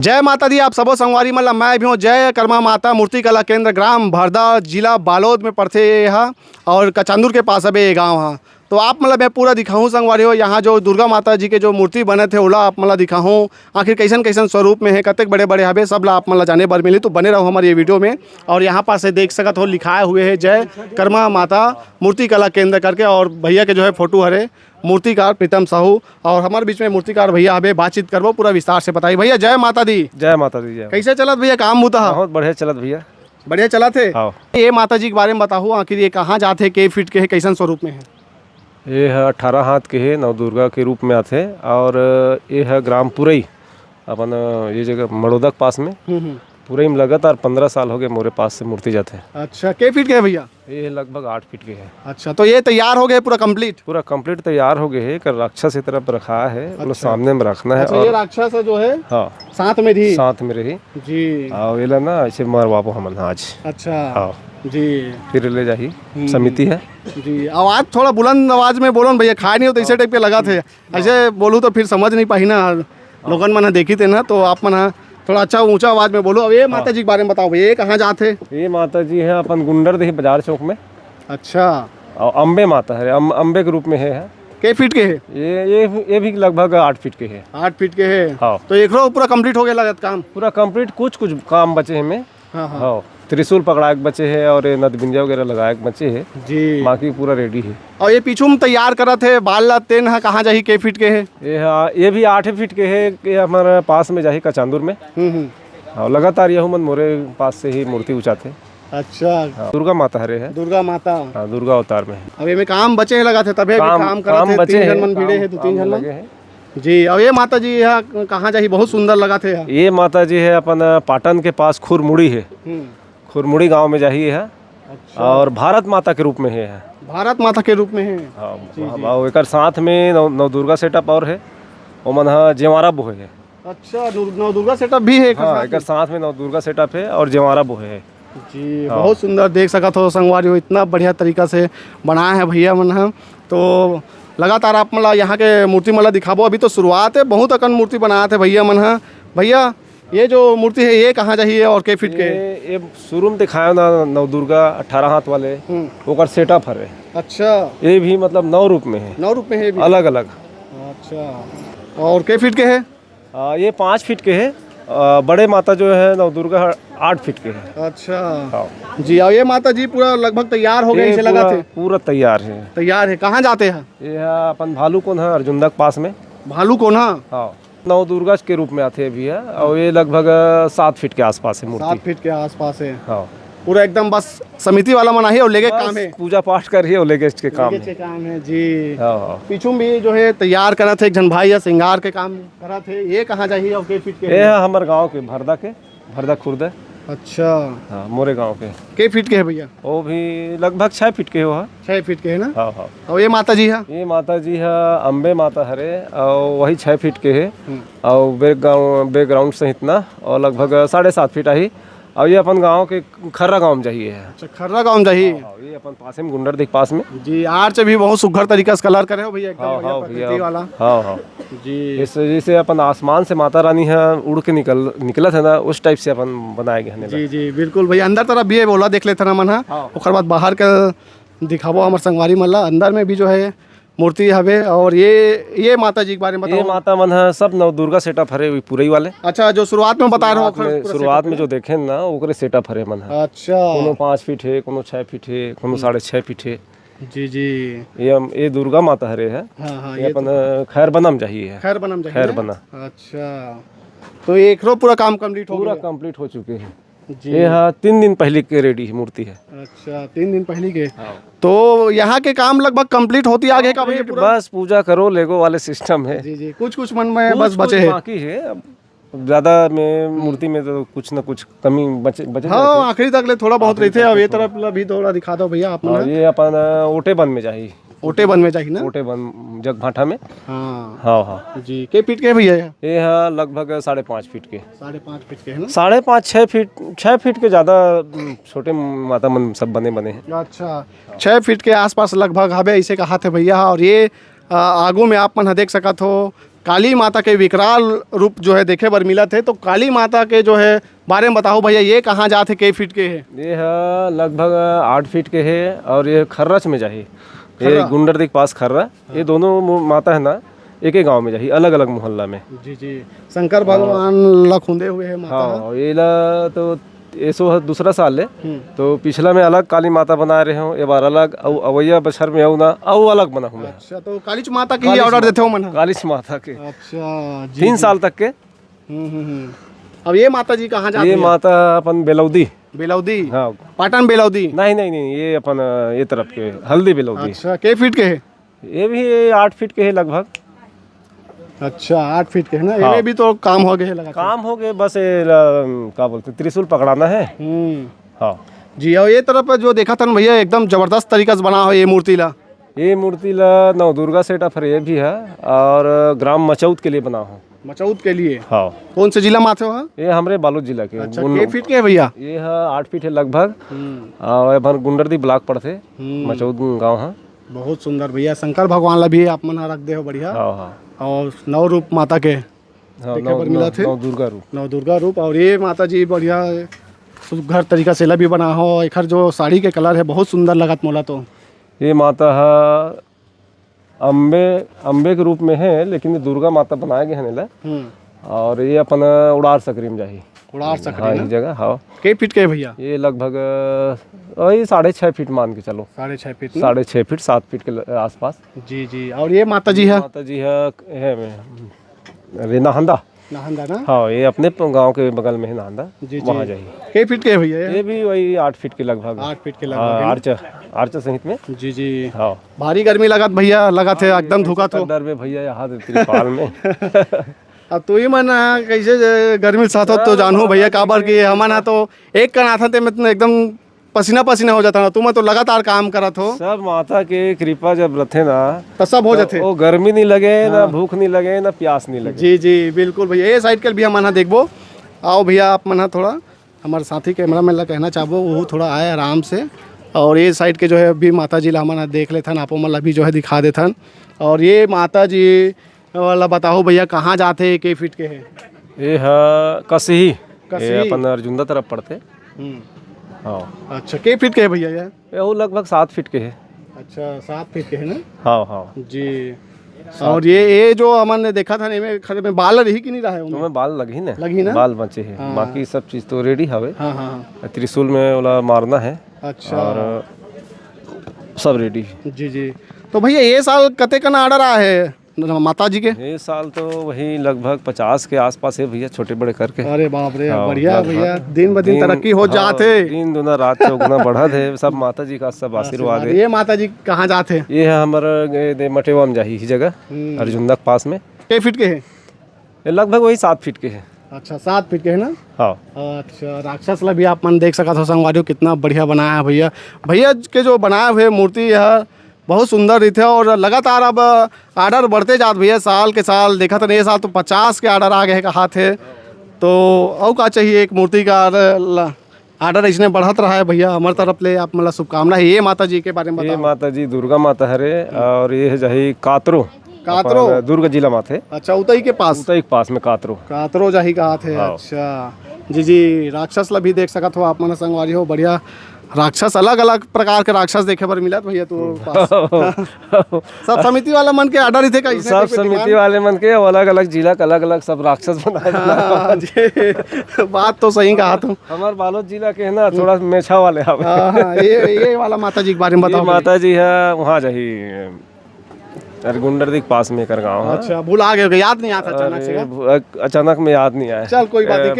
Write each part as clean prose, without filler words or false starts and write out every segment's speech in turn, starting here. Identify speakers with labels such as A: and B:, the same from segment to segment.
A: जय माता दी। आप सबो संगवारी मतलब मैं भी हूँ। जय कर्मा माता मूर्ति कला केंद्र ग्राम भरदा जिला बालोद में पड़ते यहाँ और कचांदुर के पास अबे ये गाँव हाँ। तो आप मतलब मैं पूरा दिखाऊँ संगवारी हो यहाँ जो दुर्गा माता जी के जो मूर्ति बने थे ओला आप मतलब दिखाऊँ आखिर कैसन कैसन स्वरूप में है कतक बड़े बड़े हवे सब ला आप मतलब जाने बर मिली। तो बने रहो हमारे ये वीडियो में। और यहाँ पास से देख सकत हो लिखाए हुए है जय कर्मा माता मूर्ति कला केंद्र करके। और भैया के जो है फोटो हरे मूर्तिकार प्रीतम साहू और हमारे बीच में मूर्तिकार भैया हवे बातचीत करबो पूरा विस्तार से बताइए। भैया जय माता दी।
B: जय माता दी। जय
A: कैसे चलत भैया काम बूता?
B: बहुत बढ़िया चलत भैया।
A: बढ़िया चला थे।
B: आओ।
A: ये माता जी के बारे में बताओ आखिर ये कहाँ जाते के फीट के है कैसन स्वरूप में है?
B: ये है 18 हाथ के है नव दुर्गा के रूप में आते और ये है ग्राम पुरई अपन ये जगह मड़ोदक पास में पुरई में लगातार 15 साल हो गए मोरे पास से मूर्ति जाते हैं।
A: अच्छा के फीट के है भैया?
B: ये लगभग 8 फीट के है।
A: अच्छा तो ये तैयार हो गए पूरा कंप्लीट?
B: पूरा कंप्लीट तैयार हो गए है कर राक्षस की तरफ रखा है मतलब सामने में रखना है।
A: अच्छा,
B: और
A: ये राक्षस है जो है
B: हाँ
A: साथ में थी
B: साथ में रही
A: जी।
B: और ये ना ऐसे मरवाबो हमन आज।
A: अच्छा
B: हाँ
A: जी
B: फिर ले जाही समिति है
A: जी। आवाज थोड़ा बुलंद आवाज में बोलो न भैया। खाए नहीं हो तो इसे टाइप के लगा थे ऐसे बोलूँ तो फिर समझ नहीं पाही ना लोगन मन देखी थे ना। तो आप मन थोड़ा अच्छा ऊंचा आवाज में बोलो। अब ये माता जी के बारे में बताओ भैया ये कहाँ जाते?
B: ये माता जी है अपन गुंडर दही बाजार चौक में।
A: अच्छा
B: और अम्बे माता है अम्बे के रूप में है।
A: के फीट के है?
B: ये भी लगभग 8 फीट के है।
A: 8 फीट के है।
B: हाँ
A: तो एक पूरा कंप्लीट हो गया लगत काम?
B: पूरा कंप्लीट कुछ काम बचे हैं में।
A: हाँ हाँ
B: हाँ त्रिशूल पकड़ा के बचे है और नद बिंदिया वगैरह लगाए के बचे है
A: जी।
B: बाकी पूरा रेडी है।
A: और ये पीछू में तैयार करा थे बाल ला तेन है कहाँ जाही के फीट के है?
B: ये भी 8 फीट के है। ये हमारे पास में जाही कचांदुर में। और लगातार यह मन मोरे पास से ही मूर्ति उचाते।
A: अच्छा
B: हाँ, दुर्गा माता हरे है।
A: दुर्गा माता
B: हाँ दुर्गा अवतार में है।
A: अब ये में काम बचे है लगा थे तबे काम करा थे।
B: बचे
A: 3
B: हैं,
A: जन मन भिड़े है 2-3 जन
B: लगे
A: मन
B: हैं।
A: जी। अब ये माता जी यहाँ कहाँ जाही बहुत सुंदर लगा थे यहाँ।
B: ये माता जी है अपन पाटन के पास खुरमुड़ी है। खुरमुड़ी गांव में जाही है।
A: अच्छा।
B: और भारत माता के रूप में है।
A: भारत माता के रूप में है।
B: हाँ और एक साथ में नव दुर्गा सेटअप और है वो मन जेवारा बोहे है।
A: अच्छा नव दुर्गा सेटअप भी है?
B: हाँ एक साथ में नव दुर्गा सेटअप है और जेवारा बोहे है
A: जी। बहुत सुंदर देख सकत हो संगवारी हो इतना बढ़िया तरीका से बनाया है भैया मन है। तो लगातार आप मतलब यहाँ के मूर्ति मतलब दिखाबो। अभी तो शुरुआत है बहुत अकन मूर्ति बनाया थे भैया मन है। भैया ये जो मूर्ति है ये कहाँ चाहिए और के फीट के?
B: ये शुरू में दिखाया ना नव दुर्गा 18 हाथ वाले ओकर सेटअप हरे।
A: अच्छा
B: ये भी मतलब 9 रूप में है।
A: 9 रूप में है भी?
B: अलग अलग।
A: अच्छा और के फीट के है?
B: ये 5 फीट के है। बड़े माता जो है नव दुर्गा 8 फीट के है।
A: अच्छा जी। और ये माता जी पूरा लगभग तैयार हो गए इसे लगा थे?
B: पूरा तैयार है।
A: तैयार है। कहाँ जाते हैं?
B: ये अपन भालू कौन है अर्जुनदा के पास में।
A: भालू कोना?
B: हाँ नव दुर्गा के रूप में आते भी है और ये लगभग 7 फीट के आसपास है मूर्ति।
A: 7 फीट के आसपास है।
B: हाँ
A: पूरा एकदम बस समिति वाला मना है और लेके काम है।
B: पूजा पाठ कर रही है और लेके के काम है।
A: काम है जी।
B: हाँ
A: पीछू भी जो है तैयार करा थे एक जन भाई या श्रृंगार के काम करा थे। ये कहाँ जाइए और के फीट के?
B: ये है हमारे गांव के भरदा खुर्द है।
A: अच्छा
B: हाँ मोरे गांव के
A: फीट के है भैया? वो
B: भी लगभग 6 फीट के हो।
A: 6 फीट के है ना?
B: हाँ हाँ।
A: और ये माता जी है?
B: ये माता जी है अम्बे माता हरे और वही 6 फीट के है। और बैकग्राउंड से इतना और लगभग 7.5 फीट आई। और ये अपन गांव के खर्रा गांव में जाइए है।
A: अच्छा खर्रा गांव जाइए।
B: ये अपन पास में गुंडर देख पास में
A: जी। आर्च भी बहुत सुघर तरीका से कलर करे हो भैया एकदम बढ़िया प्रकृति वाला।
B: हाँ हाँ
A: जी।
B: इस जैसे अपन आसमान से माता रानी है उड़ के निकला था ना उस टाइप से अपन बनाए गए हैं।
A: जी जी बिल्कुल भैया। अंदर तरफ भी है बोला देख लेते ना मन है। उसके बाद बाहर का दिखाबो हमारे संगवारी मल्ला अंदर में भी जो है मूर्ति हवे। और ये माता जी के बारे में बताओ।
B: ये माता मन है सब नव दुर्गा सेटअप हरे पुरई वाले।
A: अच्छा जो शुरुआत में बता रहे हो
B: शुरुआत में जो देखे ना ओकरे सेटअप हरे मन है।
A: अच्छा
B: कोनो 5 फीट है कोनो 6 फीट है कोनो 6.5 फीट है।
A: जी जी।
B: ये दुर्गा माता हरे है।
A: हाँ हाँ
B: ये अपन खैर बनम चाहिए।
A: खैर बनम चाहिए।
B: खैर बना।
A: अच्छा तो ये पूरा काम कंप्लीट हो गया?
B: पूरा कंप्लीट हो चुके हैं
A: जी।
B: ये हाँ 3 दिन पहले के रेडी है मूर्ति है।
A: अच्छा 3 दिन पहले के। तो यहाँ के काम लगभग कंप्लीट होती आगे का भैया पूरा?
B: बस पूजा करो लेगो वाले सिस्टम है।
A: जी जी। कुछ मन में बस बचे है
B: बाकी है। अब ज्यादा में मूर्ति में तो कुछ न कुछ कमी बचे।
A: हाँ आखिरी तक ले थोड़ा बहुत रहते। अब ये तरफ भी थोड़ा दिखा दो भैया आप।
B: ये अपन ओटे बन में चाहिए।
A: ओटे बन में चाहिए ना?
B: ओटे बन जग भाटा में।
A: हाँ
B: हाँ हाँ
A: जी। के फीट के भैया? ये
B: है लगभग 5.5 फीट के।
A: 5.5 फीट के है ना?
B: 5.5-6 फीट 6 फीट के ज्यादा छोटे माता मन सब बने हैं।
A: अच्छा 6 फीट के आसपास लगभग हवे ऐसे कहा थे भैया। और ये आगू में आप मन देख सकत हो काली माता के विकराल रूप जो है देखे बर मिला थे, तो काली माता के जो है बारे में बताओ भैया, ये कहाँ जाते कई फीट के है?
B: ये है लगभग 8 फीट के है और ये खर्रच में जाही। ये गुंडरदी के पास खर्रा, ये दोनों माता है ना एक ही गांव में जाही, अलग अलग मोहल्ला में।
A: जी जी, शंकर भगवान लखुंदे हुए है माता।
B: हाँ, ये ला तो ऐसो दूसरा साल है, तो पिछला में अलग काली माता बना रहे हो, ये बार अलग अवैया बछर में ना अलग बना हूँ।
A: अच्छा, तो कालीच माता के ही ऑर्डर देते हो मन?
B: कालीच माता के।
A: अच्छा जी,
B: 3 साल तक के।
A: अब ये माता जी कहाँ जाती
B: ये
A: है?
B: माता अपन बेलौदी।
A: बेलौदी?
B: हाँ,
A: पाटन बेलौदी?
B: नहीं, ये अपन ये तरफ के हल्दी बेलौदी।
A: अच्छा, के फीट के है?
B: ये भी 8 फीट के है लगभग।
A: अच्छा, 8 फीट के है ना?
B: हाँ।
A: ये भी तो काम हो गए लगा।
B: काम हो गए, बस ये क्या बोलते त्रिशूल पकड़ाना है। हाँ
A: जी, और ये तरफ जो देखा था ना भैया, एकदम जबरदस्त तरीका से बना हो ये मूर्ति ला।
B: ये मूर्ति ला नवदुर्गा सेटअप है, ये भी है और ग्राम मचौद के लिए बना हो।
A: मचौद के लिए?
B: हाँ।
A: कौन से जिला में आते हो?
B: ये हमारे बालोद जिला के।
A: अच्छा, के फीट के है भैया?
B: ये है 8 फीट है लगभग। और गुंडरदी ब्लॉक पड़ते, मचौद गाँव है।
A: बहुत सुंदर भैया, शंकर भगवान ला भी आप मन रख दे हो बढ़िया।
B: हाँ।
A: और नौ रूप माता के देखे पर मिला थे।
B: नवदुर्गा रूप।
A: नवदुर्गा रूप, और ये माता जी बढ़िया सुघर तरीका से ला भी बना हो। एक जो साड़ी के कलर है बहुत सुंदर लगत मोला। तो
B: ये माता है अम्बे के रूप में है, लेकिन ये दुर्गा माता बनाए गए हैं नीला। और ये अपन उड़ार सकरी में जाही।
A: उड़ार सकरी?
B: हाँ, जगह। हाँ,
A: के फीट के भैया? ये
B: लगभग वही 6.5 फीट मान के चलो।
A: 6.5 फीट?
B: 6.5 फीट 7 फीट के आसपास।
A: जी जी, और ये माता जी है?
B: माता जी है नाहंदा।
A: नाहंदा ना?
B: हाँ, ये अपने गांव के बगल में है नाहंदा। वहाँ जाइए।
A: के फीट के भैया?
B: ये भी वही 8 फीट के लगभग।
A: 8 फीट के लगभग।
B: आर्चर सहित में।
A: जी जी।
B: हाँ,
A: भारी गर्मी लगत भैया, लगा थे एकदम धुका तो
B: डर में भैया यहाँ त्रिपाल में।
A: अब तू ही मन कैसे गर्मी साथ तो जानू भैया, काबर की हमन तो एक कनाथा ते में एकदम पसीना पसीना हो जाता ना। तुम तो लगातार काम करत हो।
B: सब माता के कृपा जब रथे ना
A: तो सब हो जाते।
B: वो गर्मी नहीं लगे ना, भूख नहीं लगे ना, प्यास नहीं लगे।
A: जी जी बिल्कुल भैया, ये साइड के भी हम देखबो। आओ भैया, आप मना थोड़ा हमारे साथी कैमरा मैन ला कहना चाहबो वो थोड़ा आए आराम से। और ये साइड के जो है अभी माता जी ला हमारा देख लेथन, आपो मन ला भी जो है दिखा देथन। और ये माता जी वाला बताओ भैया कहाँ जाते, के फीट के है?
B: ये है कसही। ये अपन अर्जुंदा तरफ पड़ते। हाँ।
A: अच्छा, के फीट के है भैया?
B: ये वो लगभग 7 फीट के है।
A: अच्छा, 7 फीट के है ना?
B: हाँ
A: जी। और ये जो हमने देखा था इनमें खरे में बाल रही कि नहीं रहा है?
B: उनमें बाल लगी ना, बाल बचे हैं।
A: हाँ।
B: बाकी सब चीज तो रेडी हवे।
A: हाँ।
B: त्रिशूल में वाला मारना है।
A: अच्छा,
B: और सब रेडी।
A: जी जी। तो भैया ये साल कते का ऑर्डर आया है माता जी के?
B: ये साल तो वही लगभग 50 के आसपास है भैया, छोटे बड़े करके।
A: अरे बाप रे, बढ़िया भैया, दिन ब दिन तरक्की हो जाते।
B: दिन दुना रात चौगुना बढ़त है। सब माता जी का सब आशीर्वाद है।
A: ये माता जी कहाँ जाते?
B: ये है हमारा मटेवा में जाही जगह, अर्जुंदा के पास में।
A: के फीट के है?
B: ये लगभग वही 7 फीट के है।
A: अच्छा, 7 फीट के है ना?
B: हाँ।
A: अच्छा, राक्षस ला भी आप मन देख सकते हो संगवारियों, कितना बढ़िया बनाया है भैया। भैया के जो बनाए हुए मूर्ति है बहुत सुंदर रही थे। और लगातार अब ऑर्डर बढ़ते जाते भैया, साल के साल देखा था। ये साल तो 50 के ऑर्डर आ गए कहा थे। तो और क्या चाहिए, एक मूर्ति का ऑर्डर इसने बढ़त रहा है भैया। हमारे तरफ ले आप मतलब शुभकामना है। ये माता जी के बारे में बताओ।
B: ये माता जी दुर्गा माता हरे, और ये है जाही कातरो दुर्ग जिला माथे।
A: अच्छा, उतई के पास?
B: उतई के पास में
A: कातरो जाही कहा थे। अच्छा जी जी, राक्षस ला भी देख सकत हो आप मन संगवारी हो। बढ़िया राक्षस, अलग अलग प्रकार के राक्षस देखे पर मिला भैया तो पास। सब समिति वाला मन के ऑर्डर ही थे का?
B: सब समिति वाले मन के अलग अलग जिला का अलग अलग सब राक्षस बनाए।
A: जी, बात तो सही कहा तुम।
B: हमारे बालोद जिला के है ना, थोड़ा मेछा वाले।
A: ये वाला माता जी के बारे में बताओ।
B: माता जी है वहाँ जाही गुंडरदी के पास में कर गाँव है।
A: अच्छा, भूल आ गए, याद नहीं आता अचानक से?
B: अचानक में याद नहीं आया।
A: चल कोई बात नहीं।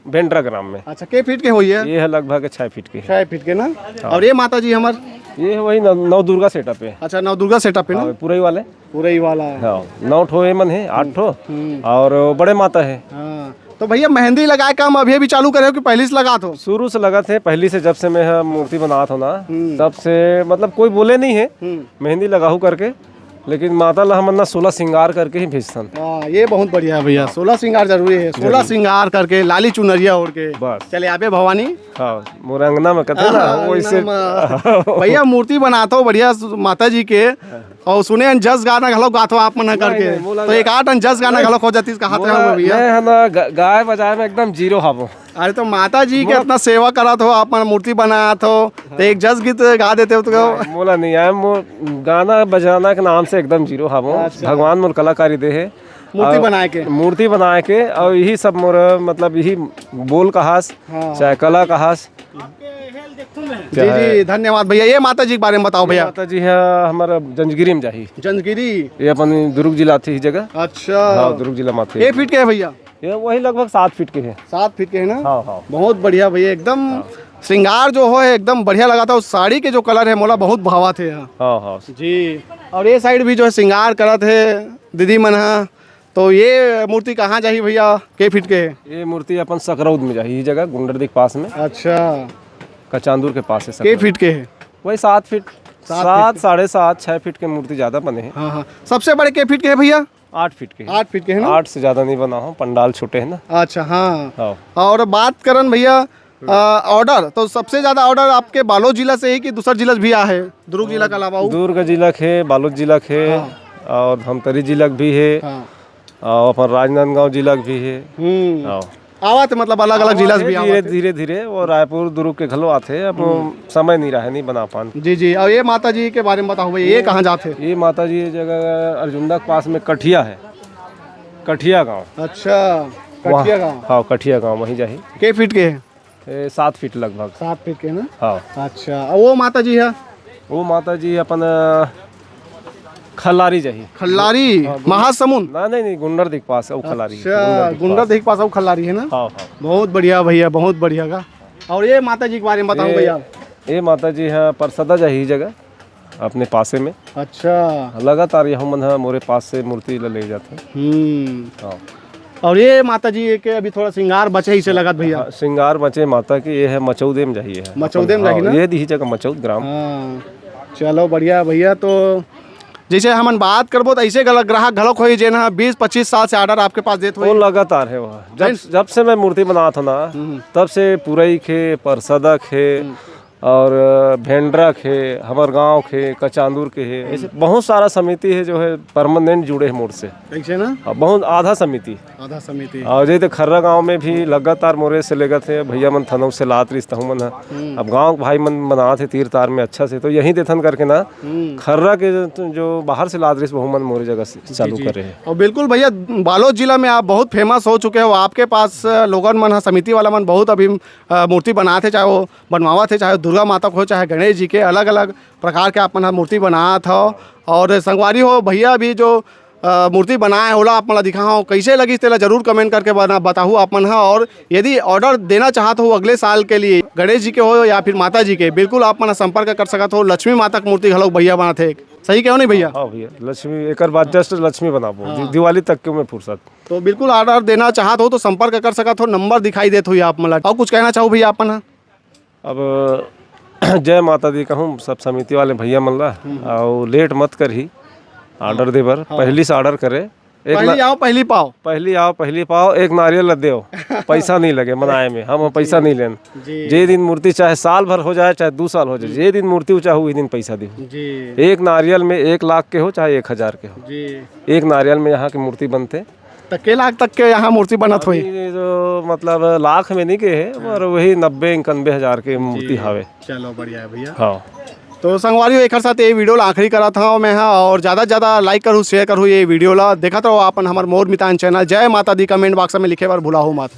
B: भेंडरा ग्राम में।
A: अच्छा, के फीट के हुई है?
B: ये है लगभग 6 फीट की।
A: 6 फीट के ना? और ये माता जी हमार?
B: ये वही नवदुर्गा सेटअप है।
A: अच्छा, नवदुर्गा सेटअप है ना?
B: पूरा ही वाला
A: है।
B: हाँ, 9 ठो मन है, 8 ठो और बड़े माता है।
A: हाँ, तो भैया मेहंदी लगाए काम अभी भी चालू करे हो कि पहले से लगा थो?
B: शुरू से लगा थे, पहली से जब से मैं मूर्ति बना था ना, तब से मतलब कोई बोले नहीं है मेहंदी लगाहू करके। लेकिन माता ला हमन 16 श्रृंगार करके ही भेजतन।
A: ये बहुत बढ़िया है भैया, 16 श्रृंगार जरूरी है। 16 श्रृंगार करके लाली चुनरिया ओढ़ के
B: बस
A: चले आबे भवानी।
B: हाँ, मोरंगना में कहते ना वैसे।
A: भैया मूर्ति बनाता हो बढ़िया माता जी के, और सुने हैं जस गाना घलो गाथो आप मन करके,
B: नहीं, मोला
A: तो एक आठ जस गाना घलो हो जाती इसका हाथ में भैया।
B: मैं है ना गाय बजाए में एकदम जीरो हावो।
A: अरे तो माता जी के इतना सेवा करत हो, आप मन मूर्ति बनात हो, तो एक जस गीत गा देते हो तो
B: मोला नहीं आया, गाना बजाना के नाम से एकदम जीरो हावो। भगवान मोर कलाकारी दे है
A: मूर्ति बनाए के।
B: मूर्ति बनाए के, और यही सब मोर मतलब यही बोल कहास चाहे कला कहास।
A: जी जी धन्यवाद भैया। ये माता जी के बारे में बताओ भैया।
B: माता जी है हमारा जंजगिरी में जाही,
A: जंजगिरी,
B: ये अपन दुर्ग जिला थी जगह।
A: अच्छा
B: हाँ दुर्ग जिला में थे।
A: ये फीट के है भैया?
B: ये वही लगभग 7 फीट के है।
A: 7 फीट के है ना?
B: हाँ हाँ
A: बहुत बढ़िया भैया, एकदम श्रृंगार जो हो एकदम बढ़िया लगा था। उस साड़ी के जो कलर है मोला बहुत भावा थे यहाँ।
B: हाँ हाँ
A: जी। और ये साइड भी जो है श्रृंगार करत है दीदी मन हा। तो ये मूर्ति कहाँ जाही भैया, के फीट के है?
B: ये मूर्ति अपन सकरौद में जाही, ये जगह गुंडरदी के पास में,
A: अच्छा
B: कचांदूर के पास है।
A: के
B: सकरौद
A: फीट के है?
B: वही 7 फीट,
A: 7
B: साढ़े 7 6 फीट के मूर्ति ज्यादा बने हैं।
A: हाँ हाँ। सबसे बड़े के फीट के है भैया?
B: 8 फीट के
A: 8 फीट के है ना?
B: 8 से ज्यादा नहीं बना हूँ, पंडाल छोटे है ना।
A: अच्छा हाँ।
B: हाँ
A: और बात करन भैया ऑर्डर, तो सबसे ज्यादा ऑर्डर आपके बालोद जिला से ही कि दूसरा जिला भी आ है? दुर्ग जिला के अलावा
B: दुर्ग जिला के, बालोद जिला के, और धमतरी जिला के भी है,
A: हाँ।
B: और अपन राजनांदगांव जिला के भी है। हाँ।
A: आवत है, मतलब अलग अलग जिला से भी
B: धीरे
A: आवत है।
B: धीरे धीरे वो रायपुर दुर्ग के घलो आते हैं। अब समय नहीं रहा, नहीं बना पान।
A: जी जी। और ये माता जी के बारे में बताओ भैया, ये कहाँ जाते?
B: ये माता जी जगह अर्जुंदा के पास में कठिया है, कठिया गांव।
A: अच्छा कटिया गाँव।
B: हाँ कठिया गांव, वहीं जाही।
A: के फीट के है?
B: 7 फीट लगभग।
A: 7 फीट के है ना?
B: हाँ।
A: अच्छा। और वो माता जी है?
B: वो माता जी अपन खल्लारी जाही।
A: खल्लारी महासमुंद?
B: ना नहीं गुंडरदी के पास है वो खल्लारी।
A: अच्छा गुंडा देख पास वो खल्लारी है ना?
B: हाँ हाँ।
A: बहुत बढ़िया भैया, बहुत बढ़िया का। और ये माता जी के बारे में बताऊं भैया?
B: ये माता जी है परसदा जाही जगह अपने पासे में।
A: अच्छा।
B: लगातार यहाँ मन है मोरे पास से मूर्ति ले जाते हैं। हाँ।
A: और ये माता जी के अभी थोड़ा श्रृंगार बचे ही से लगत भैया?
B: हाँ, श्रृंगार बचे माता की। ये है मचौदे में जाही है।
A: मचौदे में जाही ना?
B: ये दी जगह मचौद ग्राम।
A: हाँ। चलो बढ़िया भैया। तो जैसे हम बात करबो तो ऐसे ग्राहक घलोक होई जे ना 20-25 साल से ऑर्डर आपके पास देत
B: वो
A: होई?
B: लगातार है वह। जब से मैं मूर्ति बना था ना, तब से पुरई के, परसदा के, और भेंडरा के, हमार गांव के, कचांदूर के है, ऐसे बहुत सारा समिति है जो है परमानेंट जुड़े हैं मोर से।
A: ऐसे ना?
B: बहुत आधा समिति।
A: आधा समिति।
B: और जैसे खर्रा गांव में भी लगातार मोरे से लेकर थे भैया मन थनौ से लात रिश्ता हूँ मन। अब गांव भाई मन बना थे तीर तार में अच्छा से, तो यहीं देथन करके ना खर्रा के जो बाहर से लात रिश्ता बहु मन मोरे जगह से चालू कर रहे हैं।
A: और बिल्कुल भैया बालोद जिला में आप बहुत फेमस हो चुके हो। आपके पास लोगन मन समिति वाला मन बहुत अभी मूर्ति बनाते, चाहे वो बनवावत थे, चाहे दुर्गा माता को हो, चाहे गणेश जी के, अलग अलग प्रकार के आप मन मूर्ति बनात हो। और संगवारी हो भैया भी जो मूर्ति बनाए होला आप मन दिखाओ, कैसे लगी तेला जरूर कमेंट करके बताहू आप मन। और यदि ऑर्डर देना चाहत हो अगले साल के लिए गणेश जी के हो या फिर माता जी के, बिल्कुल आप मन संपर्क कर सकत हो। लक्ष्मी माता की मूर्ति घलो भैया बनाते, सही क्यों नहीं भैया?
B: हाँ भैया, लक्ष्मी एक बाद जस्ट लक्ष्मी बनाबो दिवाली तक के में फुर्सत।
A: तो बिल्कुल ऑर्डर देना चाहत हो तो संपर्क कर सकत हो, नंबर दिखाई देत हुई आप मन। और कुछ कहना चाहो भैया आप मन?
B: अब जय माता दी कहूँ सब समिति वाले भैया मन ला, और लेट मत कर ही ऑर्डर दे बर। पहली से ऑर्डर करे,
A: पहली आओ पहली पाओ।
B: पहली आओ पहली पाओ, एक नारियल ल देओ, पैसा नहीं लगे मनाए में, हम पैसा नहीं लेन। जे दिन मूर्ति चाहे साल भर हो जाए चाहे 2 साल हो जाए, जे दिन मूर्ति ऊंचा हो दिन पैसा दी। एक नारियल में 1 लाख के हो चाहे 1000 के हो, एक नारियल में यहाँ की मूर्ति बनते।
A: तो के लाख तक के यहाँ मूर्ति बनत हुई?
B: जो मतलब लाख में नहीं के है, और वही 90-91 हज़ार के मूर्ति हावे।
A: चलो बढ़िया है भैया।
B: हाँ
A: तो संगवारी एक साथ ये वीडियो ला आखिरी करा था मैं हाँ, और ज़्यादा से ज़्यादा लाइक करूँ शेयर करूँ ये वीडियो ला। देखा तो अपन हमारे मोर मितान चैनल। जय माता दी कमेंट बॉक्स में लिखे बार भूला हो मत।